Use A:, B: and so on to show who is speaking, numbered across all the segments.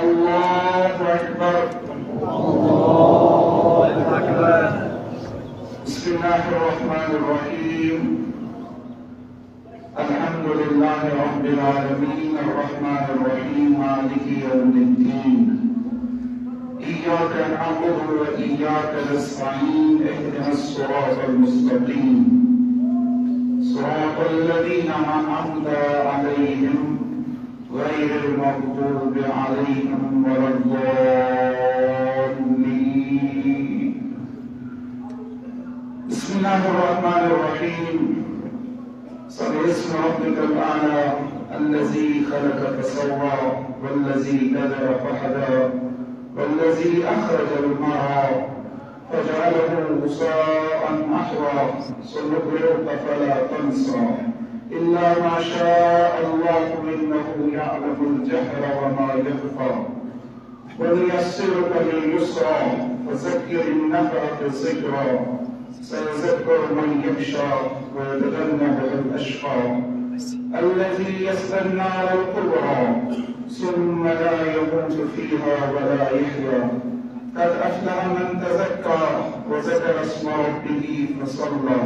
A: الله أكبر.
B: الله أكبر.
A: بسم الله الرحمن الرحيم. الحمد لله رب العالمين الرحمن الرحيم مالك يوم الدين. إياك نعبد وإياك نستعين اهدنا الصراط المستقيم صراط الذين أنعمت عليهم غير المغضوب عليهم ولا الضالين. بسم الله الرحمن الرحيم. سبح اسم ربك الأعلى الذي خلق فسوى والذي قدر فهدى والذي أخرج المرعى فجعله غثاء أحوى سنقرئك فلا تنسى إلا ما شاء الله إنه يعلم الجهر وما يخفى ونيسرك لليسرى فذكر النفعة الذكرى سيذكر من يخشى ويتجنبها الأشقى الذي يصلى النار الكبرى ثم لا يموت فيها ولا يحيا قد أفلح من تزكى وذكر اسم ربه فصلى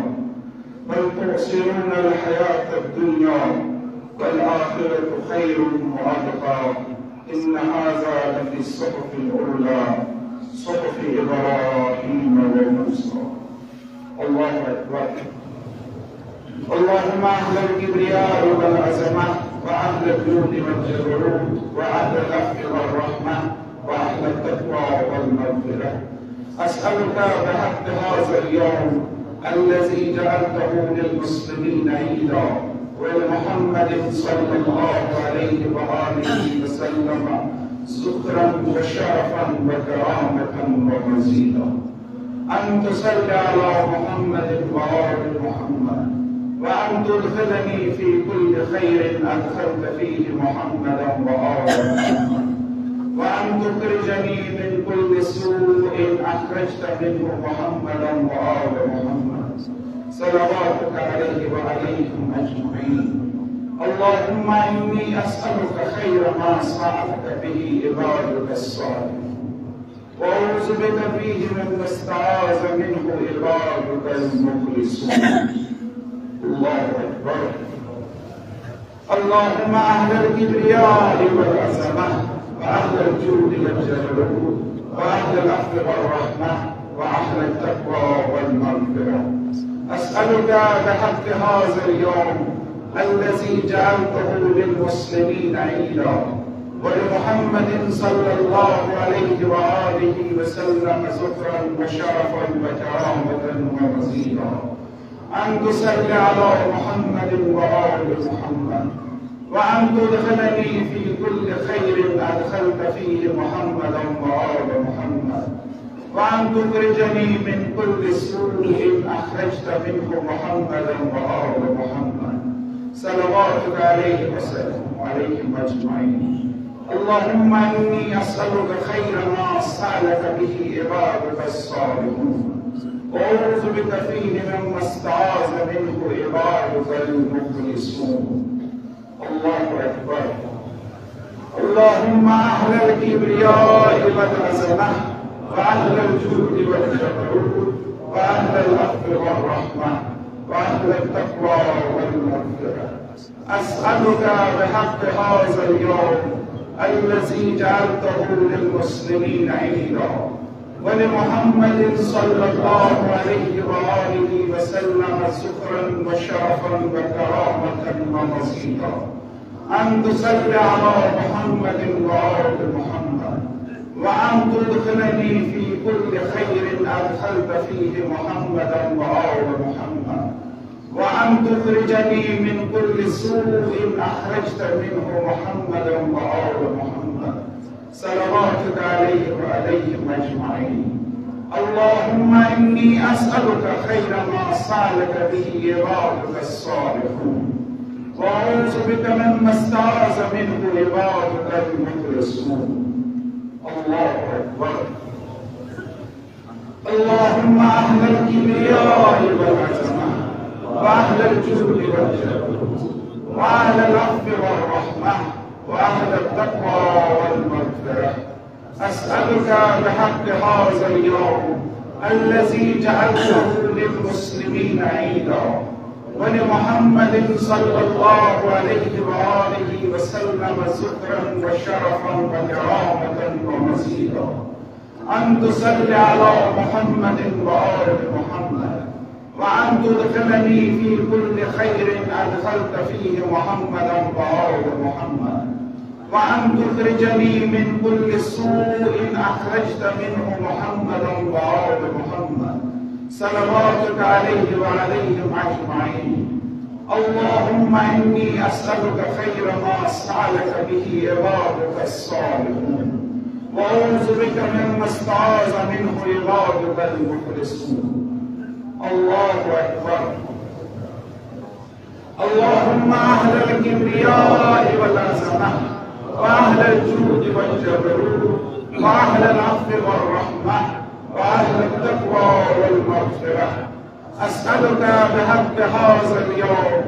A: بل تؤثرون الحياة الدنيا والآخرة خير وأبقى إن هذا لفي الصحف الأولى صحف إبراهيم وموسى. الله أكبر. اللهم أهل الكبرياء والعظمة وأهل الجود والجبروت وأهل العفو والرحمة وأهل التقوى والمغفرة أسألك بحق هذا اليوم الذي جعلته للمسلمين عيدا ولمحمد صلى الله عليه وآله وسلم ذكرا وشرفا وكرامة ومزيدا أن تصلي على محمد وآل محمد وأن تدخلني في كل خير أدخلت فيه محمدا وآل محمد وأن تخرجني من كل سوء أخرجت منه محمدا وآل محمد صلواتك عليه وعليهم أجمعين. اللهم إني أسألك خير ما سألك به عبادك الصالحين وأعوذ بك فيه مما استعاذ منه عبادك المخلصون. الله أكبر. اللهم أهل الكبرياء والعظمة وأهل الجود والجبروت وأهل العفو والرحمة وأهل التقوى والمغفرة أسألك بحق هذا اليوم الذي جعلته للمسلمين عيدا ولمحمد صلى الله عليه وآله وسلم ذكرا وشرفا وكرامة ومزيدا أن تصلي على محمد وآل محمد وأن تدخلني في كل خير أدخلت فيه محمدا وآل محمد وأن تخرجني من كل سوء أخرجت منه محمدا وآل محمد صلواتك عليه وسلم وعليهم أجمعين. اللهم إني أسألك خير ما سألك به عبادك الصالحون وأعوذ بك فيه مما استعاذ منه عبادك المخلصون. الله أكبر. اللهم أهل الكبرياء والعظمة وأهل الجود والجبروت وأهل العفو والرحمة وأهل التقوى والمغفرة أسألك بحق هذا اليوم الذي جعلته للمسلمين عيدا ولمحمد صلى الله عليه وآله وسلم ذكرا وشرفا وكرامة ومزيدا أن تصلي على محمد وآل محمد وأن تدخلني في كل خير أدخلت فيه محمدا وآل محمد وأن تخرجني من كل سوء أخرجت منه محمدا وآل محمد صلواتك عليه وعليهم أجمعين. اللهم إني أسألك خير ما سألك به عبادك الصالحون وأعوذ بك مما استعاذ منه عبادك المخلصون. الله أكبر. اللهم أهل الكبرياء والعظمة وأهل الجود والجبروت وأهل العفو والرحمة وأهل التقوى والمغفرة أسألك بحق هذا اليوم الذي جعلته للمسلمين عيدا ولمحمد صلى الله عليه وآله وسلم ذكرا وشرفا وكرامة ومزيدا، أن تصلي على محمد وآل محمد، وأن تدخلني في كل خير أدخلت فيه محمدا وآل محمد، وأن تخرجني من كل سوء أخرجت منه محمدا وآل محمد، صلواتك عليه وعليهم أجمعين. اللهم إني أسألك خير ما استعاذك به عبادك الصالحون، وأعوذ بك مما استعاذ منه عبادك المخلصون. الله أكبر. اللهم أهل الكبرياء والعظمة، وأهل الجود والجبروت، وأهل العفو والرحمة، وأهل التقوى والمغفرة، أسألك بحق هذا اليوم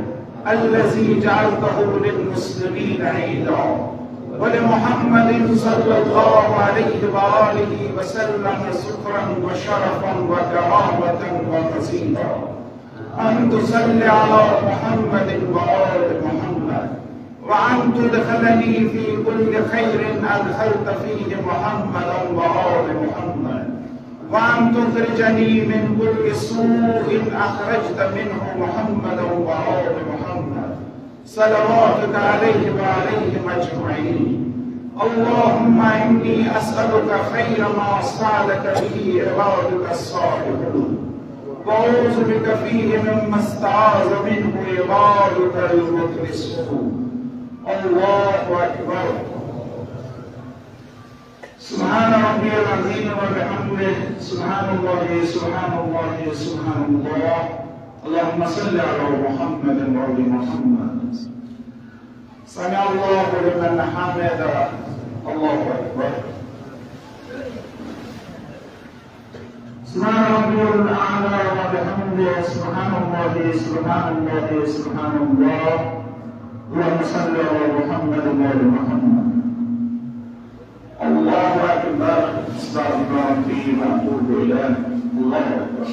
A: الذي جعلته للمسلمين عيدا ولمحمد صلى الله عليه وآله وسلم ذكرا وشرفا وكرامة ومزيدا، أن تصلي على محمد وآل محمد، وأن تدخلني في كل خير أدخلت فيه محمدا وآل محمد، وأن تخرجني من كل سوء أخرجت منه محمدا وآل محمد، صلواتك عليه وعليهم أجمعين. اللهم إني أسألك خير ما استعاذك به عبادك الصالحون، وأعوذ بك فيه مما استعاذ منه عبادك المخلصون. الله أكبر. سبحان ربي العظيم وبحمده، سبحان الله سبحان الله سبحان الله. اللهم صل على محمد وآل محمد. سمع الله لمن حمده. الله أكبر. سبحان ربي الأعلى وبحمده، سبحان الله سبحان الله سبحان الله. اللهم صل على محمد وآل محمد. الله أكبر. استغفر ربي وأتوب إليه. الله أكبر.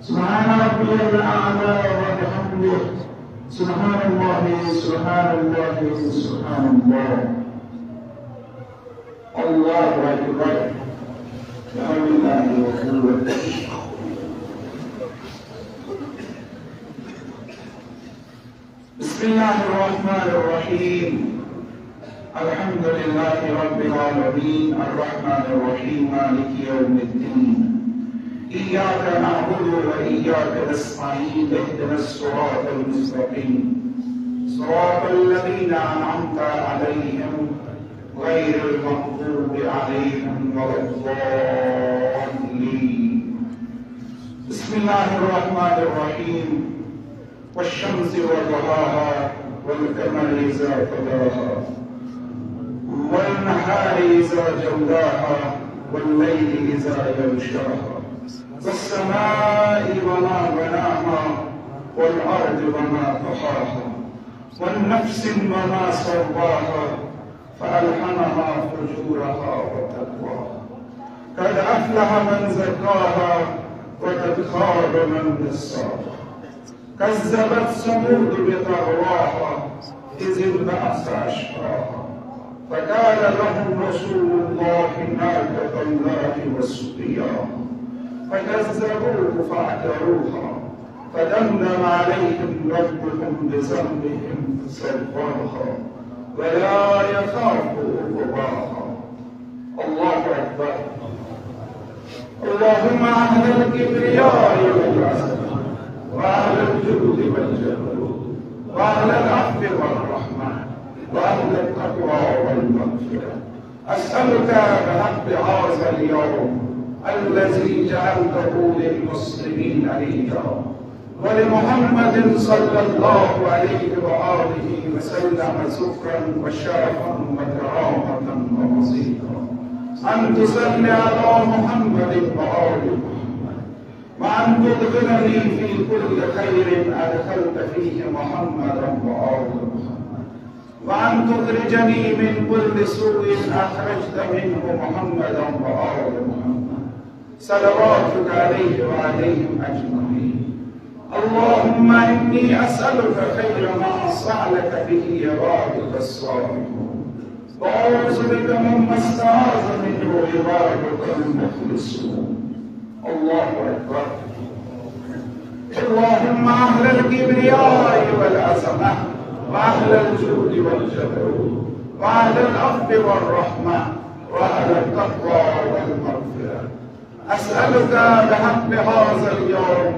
A: سبحان ربي الأعلى وبحمده، سبحان الله سبحان الله سبحان الله. الله أكبر. لا إله إلا الله. بسم الله الرحمن الرحيم. الحمد لله رب العالمين، الرحمن الرحيم، مالك يوم الدين. إياك نعبد وإياك نستعين، اهدنا الصراط المستقيم، صراط الذين أنعمت عليهم غير المغضوب عليهم ولا الضالين. بسم الله الرحمن الرحيم. والشمس وضحاها، والقمر إذا تلاها، والنهار إذا جلاها، والليل إذا يغشاها، والسماء وما بناها، والأرض وما طحاها، والنفس وما سواها، فألهمها فجورها وتقواها. قد أفلح من زكاها، وقد خاب من دساها. كذبت ثمود بطغواها، إذ انبعث أشقاها، فقال لهم رسول الله ناقة الله وسقياها، فكذبوه فعقروها، فدمدم عليهم ربهم بذنبهم فسواها، ولا يخاف عقباها. الله أكبر. اللهم أهل الكبرياء والعظمة، وأهل الجود والجبروت، وأهل العفو والرحمة، وأهل التقوى والمغفرة، أسألك بحق هذا اليوم الذي جعلته للمسلمين عيدا ولمحمد صلى الله عليه وآله وسلم ذكرا وشرفا وكرامة ومزيدا، أن تصلي على محمد وآل محمد، وأن تدخلني في كل خير أدخلت فيه محمدا وآل محمد، وأن تخرجني من كل سوء أخرجت منه محمدا وآل محمد صلواتك عليه وعليهم أجمعين. اللهم إني أسألك خير ما سألك به عبادك الصالحون، وأعوذ بك مما استعاذ منه عبادك المخلصون. الله أكبر. اللهم أهل الكبرياء والعظمة وأهل الجود والجبروت وأهل العفو والرحمة وأهل التقوى والمغفرة، أسألك بحق هذا اليوم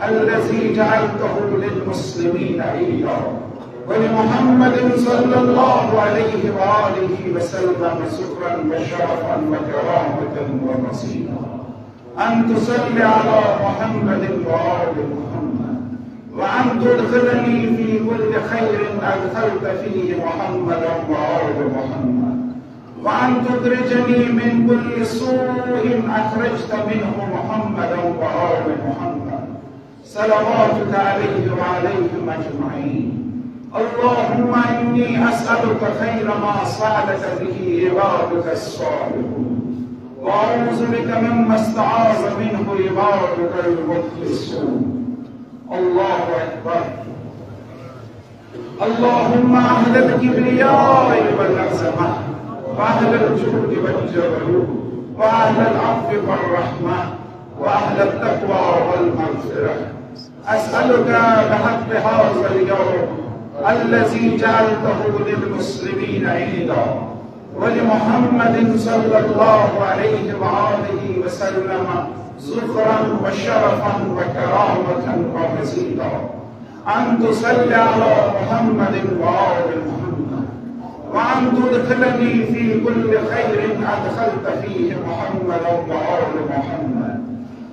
A: الذي جعلته للمسلمين عيدا ولمحمد صلى الله عليه وآله وسلم ذكرا وشرفا وكرامة ومزيدا، أن تصلي على محمد وآل محمد، وأن تدخلني في كل خير أدخلت فيه محمدا وآل محمد، وأن تخرجني من كل سوء أخرجت منه محمدا وآل محمد صلواتك عليه وعليهم أجمعين. اللهم إني أسألك خير ما سألك به عبادك الصالحون، وأعوذ بك مما استعاذ منه عبادك المخلصون. الله أكبر. اللهم أهل الكبرياء والعظمة وأهل الجود والجبروت وأهل العفو والرحمة وأهل التقوى والمغفرة، أسألك بحق هذا اليوم الذي جعلته للمسلمين عيدا ولمحمد صلى الله عليه وآله وسلم ذكرا وشرفا وكرامة ومزيدا، أن تصلي على محمد وآل محمد، وأن تدخلني في كل خير أدخلت فيه محمدا وآل محمد،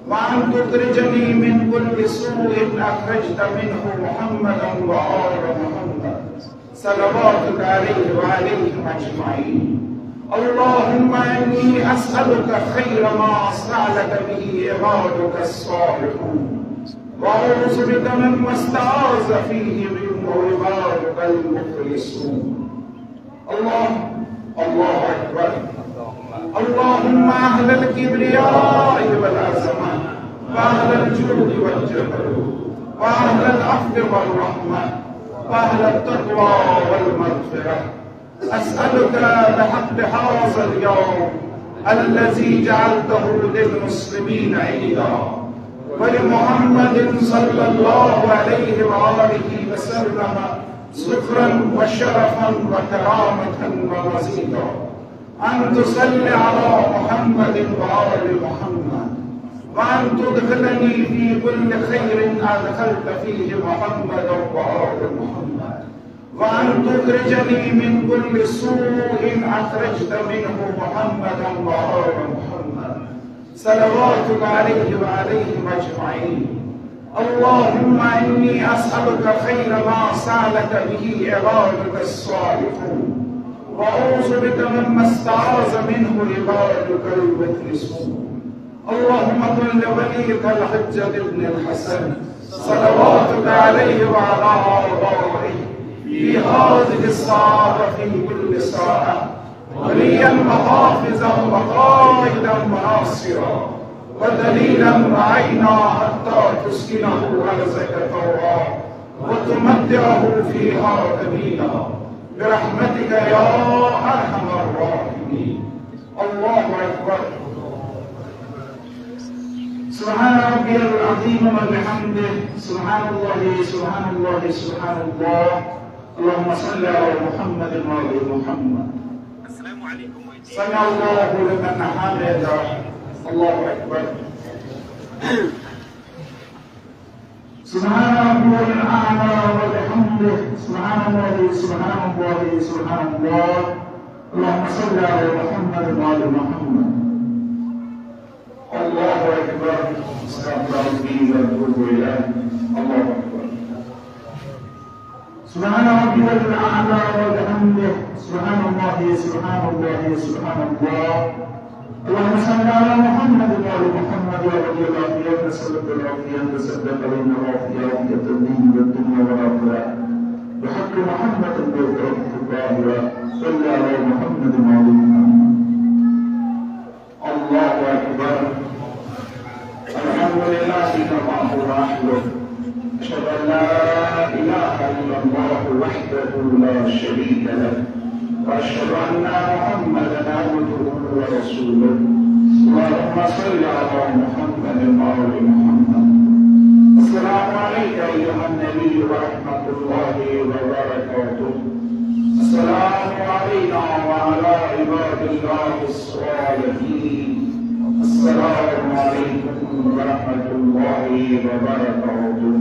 A: وأن تخرجني من كل سوء أخرجت منه محمدا وآل محمد صلواتك عليه وعليهم أجمعين. اللهم إني أسألك خير ما سألك به عبادك الصالحون، وأعوذ بك مما استعاذ فيه منه عبادك المخلصون. الله أكبر. اللهم أهل الكبرياء والعظمة وأهل الجود والجبروت وأهل العفو والرحمة وأهل التقوى والمغفرة، أسألك بحق هذا اليوم الذي جعلته للمسلمين عيدا ولمحمد صلى الله عليه وآله وسلم ذكرا وشرفا وكرامة ومزيدا، أن تصلي على محمد وآل محمد، وأن تدخلني في كل خير أدخلت فيه محمدا وآل محمد، وأن تخرجني من كل سوء أخرجت منه محمدا وآل محمد صلواتك عليه وعليهم أجمعين. اللهم إني أسألك خير ما سألك به عبادك الصالحون، وأعوذ بك مما استعاذ منه عبادك المخلصون. اللهم كن لوليك الحجة بن الحسن صلواتك عليه وعلى آبائه في هذه الساعة وفي كل ساعة وليا وحافظا وقائدا وناصرا ودليلا وعينا حتى تسكنه أرزك طوعا وتمتعه فيها كميلا برحمتك يا أرحم الراحمين. الله أكبر. سبحان ربي العظيم وبحمده، سبحان الله سبحان الله سبحان الله. اللهم صل على محمد وآل محمد.
B: السلام عليكم.
A: سمع الله لمن حمده. الله أكبر. سبحان ربي الأعلى وبحمده، سبحان الله سبحان الله سبحان الله. اللهم صل على محمد وآل محمد. الله أكبر. استغفر ربي وأتوب إليه. الله أكبر. سبحان ربي الأعلى وبحمده، سبحان الله سبحان الله سبحان الله. اللهم صل على محمد وآل محمد يا رب العافية، نسألك العافية، تصدق علينا العافية، عافية الدين والدنيا والآخرة بحق محمد بالتوفيق الظاهرة صلى على محمد وعلى محمد. الله أكبر. الحمد لله كما هو أحمد. أشهد أن لا إله إلا الله وحده لا شريك له، وأشهد أن محمدا عبده ورسوله. اللهم صل على محمد وعلى محمد. السلام عليك أيها النبي ورحمة الله وبركاته. السلام علينا وعلى عباد الله الصالحين. السلام عليكم ورحمة الله وبركاته.